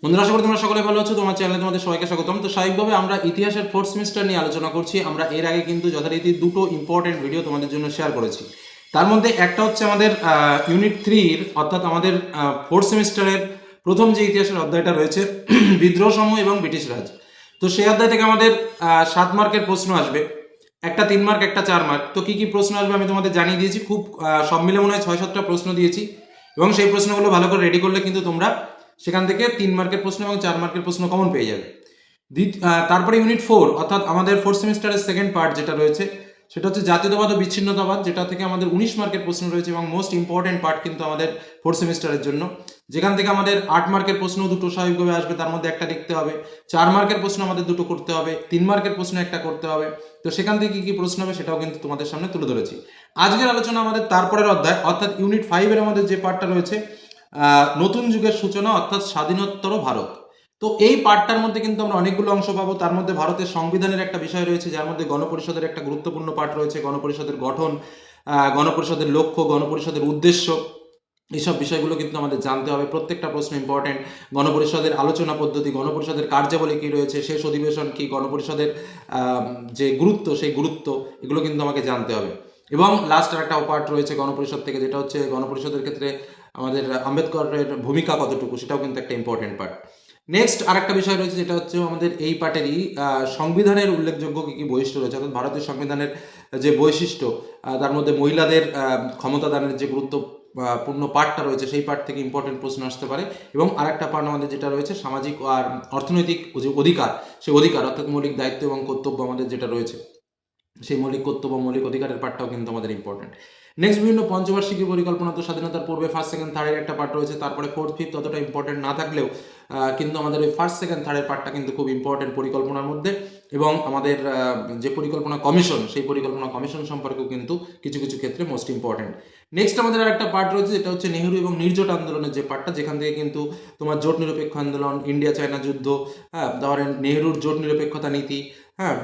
বন্ধুরা, আশা করি তোমরা সকলে ভালো আছো। তোমার চ্যানেলে তোমাদের সবাইকে স্বাগতম। তো স্বাভাবিকভাবে আমরা ইতিহাসের ফোর্থ সেমিস্টার নিয়ে আলোচনা করছি। আমরা এর আগে কিন্তু যথারীতি দুটো ইম্পর্টেন্ট ভিডিও তোমাদের জন্য শেয়ার করেছি। তার মধ্যে একটা হচ্ছে আমাদের ইউনিট 3-র অর্থাৎ আমাদের ফোর্থ সেমিস্টারের প্রথম যে ইতিহাসের অধ্যায়টা রয়েছে বিদ্রোহ সমূহ এবং ব্রিটিশ রাজ। তো সেই অধ্যায় থেকে আমাদের 7 মার্কের প্রশ্ন আসবে, একটা 3 মার্ক, একটা 4 মার্ক। তো কী কী প্রশ্ন আসবে আমি তোমাদের জানিয়ে দিয়েছি। খুব সব মিলে মনে হয় 6-7টা প্রশ্ন দিয়েছি, এবং সেই প্রশ্নগুলো ভালো করে রেডি করলে কিন্তু তোমরা সেখান থেকে 3 মার্কের প্রশ্ন এবং 4 মার্কের প্রশ্ন কমন পেয়ে যাবে। তারপরে ইউনিট 4 অর্থাৎ আমাদের ফোর্থ সেমিস্টারের সেকেন্ড পার্ট যেটা রয়েছে সেটা হচ্ছে জাতীয়তাবাদ ও বিচ্ছিন্নতাবাদ, যেটা থেকে আমাদের 19 মার্কের প্রশ্ন রয়েছে এবং মোস্ট ইম্পর্টেন্ট পার্ট কিন্তু আমাদের ফোর্থ সেমিস্টারের জন্য। যেখান থেকে আমাদের 8 মার্কের প্রশ্ন দুটো স্বাভাবিকভাবে আসবে, তার মধ্যে একটা লিখতে হবে। 4 মার্কের প্রশ্ন আমাদের দুটো করতে হবে, 3 মার্কের প্রশ্ন একটা করতে হবে। তো সেখান থেকে কী কী প্রশ্ন হবে সেটাও কিন্তু তোমাদের সামনে তুলে ধরেছি। আজকের আলোচনা আমাদের তারপরের অধ্যায় অর্থাৎ ইউনিট 5-এর আমাদের যে পার্টটা রয়েছে নতুন যুগের সূচনা অর্থাৎ স্বাধীনোত্তর ভারত। তো এই পার্টটার মধ্যে কিন্তু আমরা অনেকগুলো অংশ পাবো। তার মধ্যে ভারতের সংবিধানের একটা বিষয় রয়েছে, যার মধ্যে গণপরিষদের একটা গুরুত্বপূর্ণ পার্ট রয়েছে। গণপরিষদের গঠন, গণপরিষদের লক্ষ্য, গণপরিষদের উদ্দেশ্য, এইসব বিষয়গুলো কিন্তু আমাদের জানতে হবে। প্রত্যেকটা প্রশ্ন ইম্পর্টেন্ট। গণপরিষদের আলোচনা পদ্ধতি, গণপরিষদের কার্যাবলী কী রয়েছে, শেষ অধিবেশন কী, গণপরিষদের যে গুরুত্ব সেই গুরুত্ব, এগুলো কিন্তু আমাকে জানতে হবে। এবং লাস্ট আর একটা পার্ট রয়েছে গণপরিষদ থেকে, যেটা হচ্ছে গণপরিষদের ক্ষেত্রে আমাদের আম্বেদকরের ভূমিকা কতটুকু, সেটাও কিন্তু একটা ইম্পর্টেন্ট পার্ট। নেক্সট আর একটা বিষয় রয়েছে, যেটা হচ্ছে আমাদের এই পার্টেরই সংবিধানের উল্লেখযোগ্য কী কী বৈশিষ্ট্য রয়েছে, অর্থাৎ ভারতীয় সংবিধানের যে বৈশিষ্ট্য, তার মধ্যে মহিলাদের ক্ষমতাদানের যে গুরুত্বপূর্ণ পার্টটা রয়েছে সেই পার্ট থেকে ইম্পর্টেন্ট প্রশ্ন আসতে পারে। এবং আরেকটা পার্ট আমাদের যেটা রয়েছে সামাজিক আর অর্থনৈতিক যে অধিকার, সেই অধিকার অর্থাৎ মৌলিক দায়িত্ব এবং কর্তব্য আমাদের যেটা রয়েছে, সেই মৌলিক কর্তব্য মৌলিক অধিকারের পার্টটাও কিন্তু আমাদের ইম্পর্টেন্ট। নেক্সট বিভিন্ন পঞ্চবার্ষিকী পরিকল্পনা, তো স্বাধীনতার পূর্বে ফার্স্ট সেকেন্ড থার্ডের একটা পার্ট রয়েছে। তারপরে ফোর্থ ফিফথ অতটা ইম্পর্টেন্ট না থাকলেও কিন্তু আমাদের ওই ফার্স্ট সেকেন্ড থার্ডের পার্টটা কিন্তু খুব ইম্পর্টেন্ট পরিকল্পনার মধ্যে। এবং আমাদের যে পরিকল্পনা কমিশন, সেই পরিকল্পনা কমিশন সম্পর্কেও কিন্তু কিছু কিছু ক্ষেত্রে মোস্ট ইম্পর্টেন্ট। নেক্সট আমাদের আর একটা পার্ট রয়েছে, যেটা হচ্ছে নেহেরু এবং নির্জোট আন্দোলনের যে পার্টটা, যেখান থেকে কিন্তু তোমার জোট নিরপেক্ষ আন্দোলন, ইন্ডিয়া চায়না যুদ্ধ, হ্যাঁ, ধরেন নেহেরুর জোট নিরপেক্ষতা নীতি, হ্যাঁ,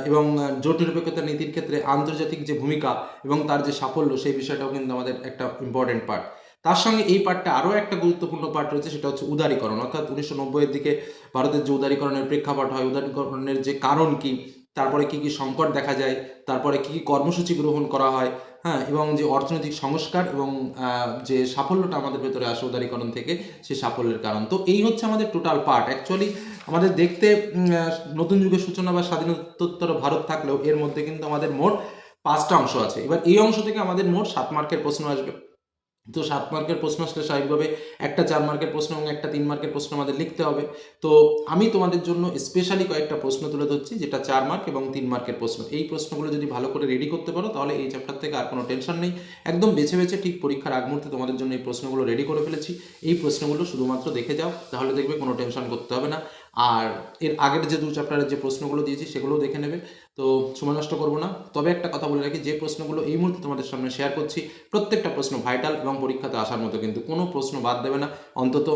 এবং জোট নিরপেক্ষতা নীতির ক্ষেত্রে আন্তর্জাতিক যে ভূমিকা এবং তার যে সাফল্য, সেই বিষয়টাও কিন্তু আমাদের একটা ইম্পর্টেন্ট পার্ট। তার সঙ্গে এই পার্টটা আরও একটা গুরুত্বপূর্ণ পার্ট রয়েছে, সেটা হচ্ছে উদারীকরণ, অর্থাৎ 1990-এর দিকে ভারতের যে উদারীকরণের প্রেক্ষাপট হয়, উদারীকরণের যে কারণ কি, তারপরে কি কি সংকট দেখা যায়, তারপরে কি কি কর্মসূচি গ্রহণ করা হয়, হ্যাঁ, এবং যে অর্থনৈতিক সংস্কার এবং যে সাফল্যটা আমাদের ভেতরে আসে উদারীকরণ থেকে, সেই সাফল্যের কারণ। তো এই হচ্ছে আমাদের টোটাল পার্ট। অ্যাকচুয়ালি আমাদের দেখতে নতুন যুগের সূচনা বা স্বাধীনোত্তর ভারত থাকলেও এর মধ্যে কিন্তু আমাদের মোট 5টা অংশ আছে। এবার এই অংশ থেকে আমাদের মোট 7 মার্কের প্রশ্ন আসবে। তো 7 মার্কের প্রশ্ন আসলে স্বাভাবিকভাবে একটা 4 মার্কের প্রশ্ন এবং একটা 3 মার্কের প্রশ্ন আমাদের লিখতে হবে। তো আমি তোমাদের জন্য স্পেশালি কয়েকটা প্রশ্ন তুলে ধরছি, যেটা 4 মার্ক এবং 3 মার্কের প্রশ্ন। এই প্রশ্নগুলো যদি ভালো করে রেডি করতে পারো, তাহলে এই চ্যাপ্টার থেকে আর কোনো টেনশন নেই। একদম বেছে বেছে ঠিক পরীক্ষার আগ মুহূর্তে তোমাদের জন্য এই প্রশ্নগুলো রেডি করে ফেলেছি। এই প্রশ্নগুলো শুধুমাত্র দেখে যাও, তাহলে দেখবে কোনো টেনশন করতে হবে না। আর এর আগের যে 2 চ্যাপ্টারের যে প্রশ্নগুলো দিয়েছি সেগুলোও দেখে নেবে। তো সময় নষ্ট করবো না। তবে একটা কথা বলে রাখি, যে প্রশ্নগুলো এই মুহূর্তে তোমাদের সামনে শেয়ার করছি, প্রত্যেকটা প্রশ্ন ভাইটাল এবং পরীক্ষাতে আসার মতো, কিন্তু কোনো প্রশ্ন বাদ দেবে না। অন্তত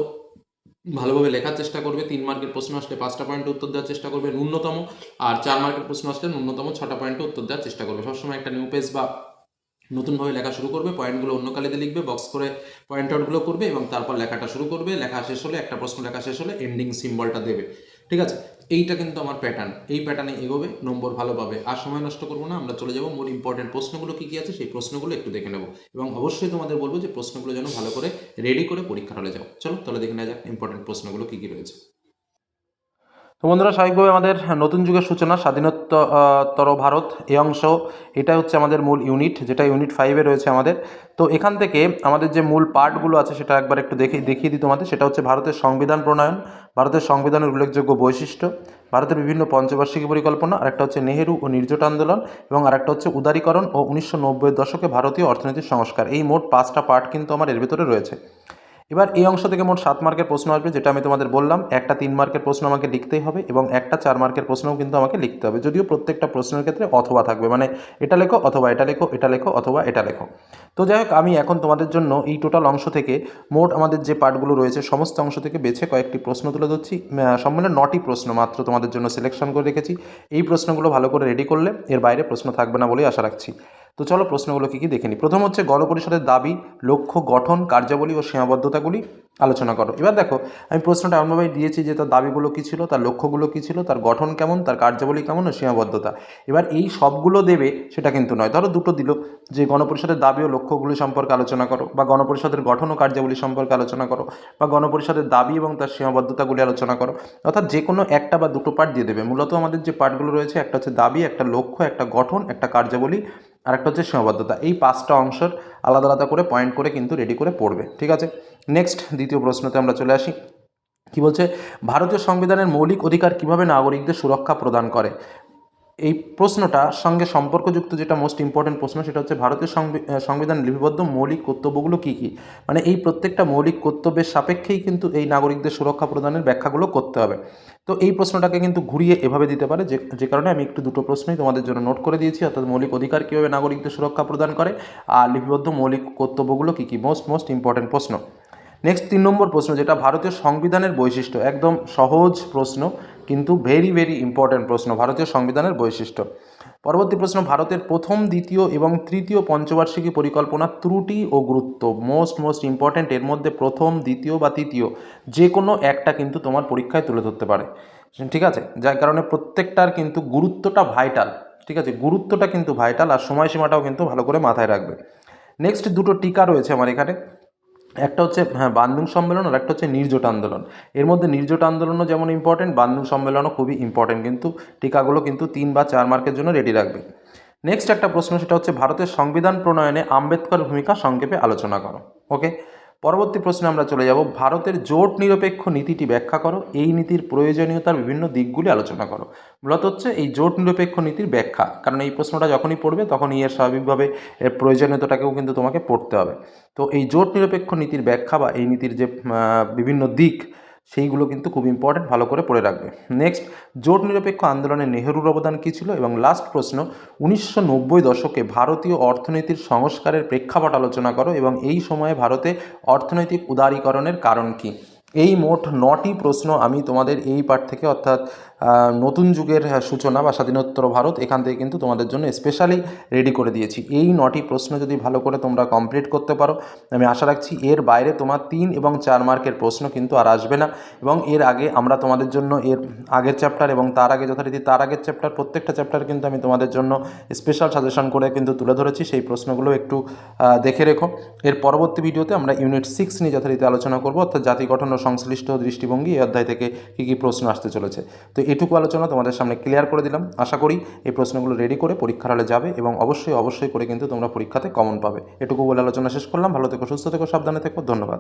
ভালোভাবে লেখার চেষ্টা করবে। 3 মার্কের প্রশ্ন আসলে 5টা পয়েন্টে উত্তর দেওয়ার চেষ্টা করবে ন্যূনতম, আর 4 মার্কের প্রশ্ন আসলে ন্যূনতম 6টা পয়েন্টে উত্তর দেওয়ার চেষ্টা করবে। সবসময় একটা নিউ পেজ বা নতুনভাবে লেখা শুরু করবে, পয়েন্টগুলো অন্য কালিতে লিখবে, বক্স করে পয়েন্ট আউটগুলো করবে এবং তারপর লেখাটা শুরু করবে। লেখা শেষ হলে, একটা প্রশ্ন লেখা শেষ হলে এন্ডিং সিম্বলটা দেবে। ঠিক আছে, এইটা কিন্তু আমার প্যাটার্ন। এই প্যাটার্নে এগোবে, নম্বর ভালো পাবে। আর সময় নষ্ট করবো না, আমরা চলে যাবো মূল ইম্পর্টেন্ট প্রশ্নগুলো কী কী আছে সেই প্রশ্নগুলো একটু দেখে নেবো। এবং অবশ্যই তোমাদের বলবো যে প্রশ্নগুলো যেন ভালো করে রেডি করে পরীক্ষার হলে যাও। চলো তাহলে দেখে নেওয়া যাক ইম্পর্টেন্ট প্রশ্নগুলো কী কী রয়েছে। তো বন্ধুরা, স্বাভাবিকভাবে আমাদের নতুন যুগের সূচনা স্বাধীনোত্তর ভারত এই অংশ, এটা হচ্ছে আমাদের মূল ইউনিট, যেটা ইউনিট 5-এ রয়েছে আমাদের। তো এখান থেকে আমাদের যে মূল পার্টগুলো আছে সেটা একবার একটু দেখিয়ে দিই তোমাদের। সেটা হচ্ছে ভারতের সংবিধান প্রণয়ন, ভারতের সংবিধানের উল্লেখযোগ্য বৈশিষ্ট্য, ভারতের বিভিন্ন পঞ্চবার্ষিকী পরিকল্পনা, আরেকটা হচ্ছে নেহেরু ও নির্জোট আন্দোলন, এবং আরেকটা হচ্ছে উদারীকরণ ও 1990-এর দশকে ভারতীয় অর্থনৈতিক সংস্কার। এই মোট 5টা পার্ট কিন্তু আমার এর ভিতরে রয়েছে। এবার এই অংশ থেকে মোট 7 মার্কের প্রশ্ন আসবে, যেটা আমি তোমাদের বললাম। একটা 3 মার্কের প্রশ্ন আমাকে লিখতেই হবে এবং একটা 4 মার্কের প্রশ্নও কিন্তু আমাকে লিখতে হবে, যদিও প্রত্যেকটা প্রশ্নের ক্ষেত্রে অথবা থাকবে, মানে এটা লেখো অথবা এটা লেখো, এটা লেখো অথবা এটা লেখো। তো যাই হোক, আমি এখন তোমাদের জন্য এই টোটাল অংশ থেকে মোট আমাদের যে পার্টগুলো রয়েছে সমস্ত অংশ থেকে বেছে কয়েকটি প্রশ্ন তুলে ধরছি। সব মিলে 9টি প্রশ্ন মাত্র তোমাদের জন্য সিলেকশন করে রেখেছি। এই প্রশ্নগুলো ভালো করে রেডি করলে এর বাইরে প্রশ্ন থাকবে না বলেই আশা রাখছি। তো চলো প্রশ্নগুলো কী কী দেখে নিই। প্রথম হচ্ছে গণপরিষদের দাবি, লক্ষ্য, গঠন, কার্যাবলী ও সীমাবদ্ধতা সীমাবদ্ধতাগুলি আলোচনা করো। এবার দেখো আমি প্রশ্নটা এমনভাবে দিয়েছি যে তার দাবিগুলো কী ছিল, তার লক্ষ্যগুলো কী ছিল, তার গঠন কেমন, তার কার্যাবলী কেমন ও সীমাবদ্ধতা। এবার এই সবগুলো দেবে সেটা কিন্তু নয়, ধরো দুটো দিল যে গণপরিষদের দাবি ও লক্ষ্যগুলি সম্পর্কে আলোচনা করো, বা গণপরিষদের গঠন ও কার্যাবলী সম্পর্কে আলোচনা করো, বা গণপরিষদের দাবি এবং তার সীমাবদ্ধতাগুলি আলোচনা করো। অর্থাৎ যে কোনো একটা বা দুটো পার্ট দিয়ে দেবে। মূলত আমাদের যে পার্টগুলো রয়েছে একটা হচ্ছে দাবি, একটা লক্ষ্য, একটা গঠন, একটা কার্যাবলী, আর একটা হচ্ছে সীমাবদ্ধতা। এই 5টা অংশের আলাদা আলাদা করে পয়েন্ট করে কিন্তু রেডি করে পড়বে, ঠিক আছে। নেক্সট দ্বিতীয় প্রশ্নতে আমরা চলে আসি। কি বলছে, ভারতীয় সংবিধানের মৌলিক অধিকার কিভাবে নাগরিকদের সুরক্ষা প্রদান করে। এই প্রশ্নটার সঙ্গে সম্পর্কযুক্ত যেটা মোস্ট ইম্পর্টেন্ট প্রশ্ন সেটা হচ্ছে ভারতীয় সংবিধান লিপিবদ্ধ মৌলিক কর্তব্যগুলো কী কী। মানে এই প্রত্যেকটা মৌলিক কর্তব্যের সাপেক্ষেই কিন্তু এই নাগরিকদের সুরক্ষা প্রদানের ব্যাখ্যাগুলো করতে হবে। তো এই প্রশ্নটাকে কিন্তু ঘুরিয়ে এভাবে দিতে পারে, যে কারণে আমি একটু দুটো প্রশ্নই তোমাদের জন্য নোট করে দিয়েছি, অর্থাৎ মৌলিক অধিকার কীভাবে নাগরিকদের সুরক্ষা প্রদান করে, আর লিপিবদ্ধ মৌলিক কর্তব্যগুলো কী কী। মোস্ট ইম্পর্টেন্ট প্রশ্ন। নেক্সট 3 নম্বর প্রশ্ন, যেটা ভারতীয় সংবিধানের বৈশিষ্ট্য। একদম সহজ প্রশ্ন, কিন্তু ভেরি ইম্পর্টেন্ট প্রশ্ন, ভারতীয় সংবিধানের বৈশিষ্ট্য। পরবর্তী প্রশ্ন, ভারতের প্রথম, দ্বিতীয় এবং তৃতীয় পঞ্চবার্ষিকী পরিকল্পনার ত্রুটি ও গুরুত্ব। Most important. এর মধ্যে প্রথম, দ্বিতীয় বা তৃতীয় যে কোনো একটা কিন্তু তোমার পরীক্ষায় তুলে ধরতে পারে, ঠিক আছে। যার কারণে প্রত্যেকটার কিন্তু গুরুত্বটা ভাইটাল, ঠিক আছে, গুরুত্বটা কিন্তু ভাইটাল, আর সময়সীমাটাও কিন্তু ভালো করে মাথায় রাখবে। নেক্সট দুটো টিকা রয়েছে আমার এখানে, একটা হচ্ছে বানডুং সম্মেলন, আর একটা হচ্ছে নির্জোট আন্দোলন। এর মধ্যে নির্জোট আন্দোলনও যেমন ইম্পর্টেন্ট, বানডুং সম্মেলনও খুবই ইম্পর্টেন্ট, কিন্তু টিকাগুলো কিন্তু 3 বা 4 মার্কের জন্য রেডি রাখবে। নেক্সট একটা প্রশ্ন, সেটা হচ্ছে ভারতের সংবিধান প্রণয়নে আম্বেদকর ভূমিকা সংক্ষেপে আলোচনা করো। ওকে, পরবর্তী প্রশ্নে আমরা চলে যাব, ভারতের জোট নিরপেক্ষ নীতিটি ব্যাখ্যা করো। এই নীতির প্রয়োজনীয়তার বিভিন্ন দিকগুলি আলোচনা করো। মূলত হচ্ছে এই জোট নিরপেক্ষ নীতির ব্যাখ্যা, কারণ এই প্রশ্নটা যখনই পড়বে তখনই এর স্বাভাবিকভাবে এর প্রয়োজনীয়তাটাকেও কিন্তু তোমাকে পড়তে হবে। তো এই জোট নিরপেক্ষ নীতির ব্যাখ্যা বা এই নীতির যে বিভিন্ন দিক, সেইগুলো কিন্তু খুব ইম্পর্টেন্ট, ভালো করে পড়ে রাখবে। নেক্সট, জোট নিরপেক্ষ আন্দোলনে নেহরুর অবদান কী ছিল। এবং লাস্ট প্রশ্ন, 1990 দশকে ভারতীয় অর্থনীতির সংস্কারের প্রেক্ষাপট আলোচনা করো এবং এই সময়ে ভারতে অর্থনৈতিক উদারীকরণের কারণ কী। এই মোট 9টি প্রশ্ন আমি তোমাদের এই পার্ট থেকে, অর্থাৎ নতুন যুগের সূচনা বা স্বাধীনোত্তর ভারত, এখান থেকে কিন্তু তোমাদের জন্য স্পেশালি রেডি করে দিয়েছি। এই 9টি প্রশ্ন যদি ভালো করে তোমরা কমপ্লিট করতে পারো, আমি আশা রাখছি এর বাইরে তোমার 3 এবং 4 মার্কের প্রশ্ন কিন্তু আর আসবে না। এবং এর আগে আমরা তোমাদের জন্য এর আগের চ্যাপ্টার এবং তার আগে যথারীতি তার আগের চ্যাপ্টার, প্রত্যেকটা চ্যাপ্টার কিন্তু আমি তোমাদের জন্য স্পেশাল সাজেশন করে কিন্তু তুলে ধরেছি। সেই প্রশ্নগুলো একটু দেখে রেখো। এর পরবর্তী ভিডিওতে আমরা ইউনিট 6 নিয়ে যথারীতি আলোচনা করব, অর্থাৎ জাতি গঠন ও সংশ্লিষ্ট দৃষ্টিভঙ্গি, এই অধ্যায় থেকে কী কী প্রশ্ন আসতে চলেছে। তো এটুকু আলোচনা তোমাদের সামনে ক্লিয়ার করে দিলাম। আশা করি এই প্রশ্নগুলো রেডি করে পরীক্ষার হলে যাবে এবং অবশ্যই করে কিন্তু তোমরা পরীক্ষাতে কমন পাবে। এটুকু বলে আলোচনা শেষ করলাম। ভালো থেকো, সুস্থ থেকো, সাবধানে থেকো। ধন্যবাদ।